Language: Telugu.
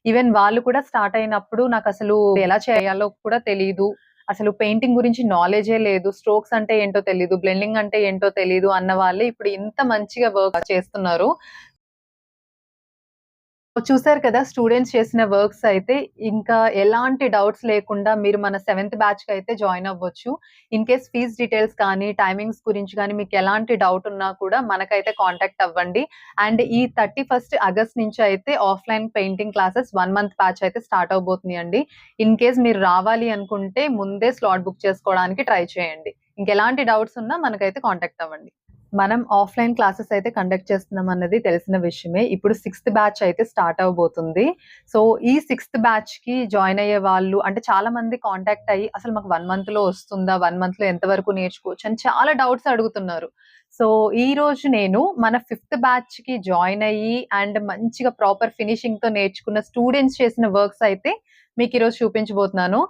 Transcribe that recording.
ఈవెన్ వాళ్ళు కూడా స్టార్ట్ అయినప్పుడు నాకసలు ఎలా చేయాలో కూడా తెలీదు. అసలు పెయింటింగ్ గురించి నాలెడ్జే లేదు. స్ట్రోక్స్ అంటే ఏంటో తెలీదు. బ్లెండింగ్ అంటే ఏంటో తెలీదు అన్న వాళ్ళే ఇప్పుడు ఇంత మంచిగా వర్క్ చేస్తున్నారు. చూసారు కదా! స్టూడెంట్స్ చేసిన వర్క్స్ అయితే ఇంకా ఎలాంటి డౌట్స్ లేకుండా మీరు మన 7థ్ బ్యాచ్‌కయితే జాయిన్ అవ్వచ్చు. ఇన్ కేస్ ఫీస్ డీటెయిల్స్ కానీ, టైమింగ్స్ గురించి గానీ మీకెలాంటి డౌట్ ఉన్నా కూడా మనకైతే కాంటాక్ట్ అవ్వండి. అండ్ ఈ 31 ఆగస్ట్ నుంచి అయితే offline painting classes 1 month batch అయితే స్టార్ట్ అవ్వబోతున్నాయండి. ఇన్ కేస్ మీరు రావాలి అనుకుంటే ముందే స్లాట్ బుక్ చేసుకోవడానికి ట్రై చేయండి. ఇంకెలాంటి డౌట్స్ ఉన్నా మనకైతే కాంటాక్ట్ అవ్వండి. మనం ఆఫ్‌లైన్ క్లాసెస్ అయితే కండక్ట్ చేస్తున్నామన్నది తెలిసిన విషయమే. ఇప్పుడు 6థ్ బ్యాచ్ అయితే స్టార్ట్ అవ్వబోతుంది. సో, ఈ 6థ్ బ్యాచ్‌కి జాయిన్ అయ్యే వాళ్ళు అంటే చాలా మంది కాంటాక్ట్ అయ్యి అసలు మాకు 1 మంత్‌లో వస్తుందా? 1 మంత్‌లో ఎంత వరకు నేర్చుకోవచ్చు? అని చాలా డౌట్స్ అడుగుతున్నారు. సో, ఈరోజు నేను మన 5థ్ బ్యాచ్‌కి జాయిన్ అయ్యి అండ్ మంచిగా ప్రాపర్ ఫినిషింగ్‌తో నేర్చుకున్న స్టూడెంట్స్ చేసిన వర్క్స్ అయితే మీకీరోజు చూపించబోతున్నాను.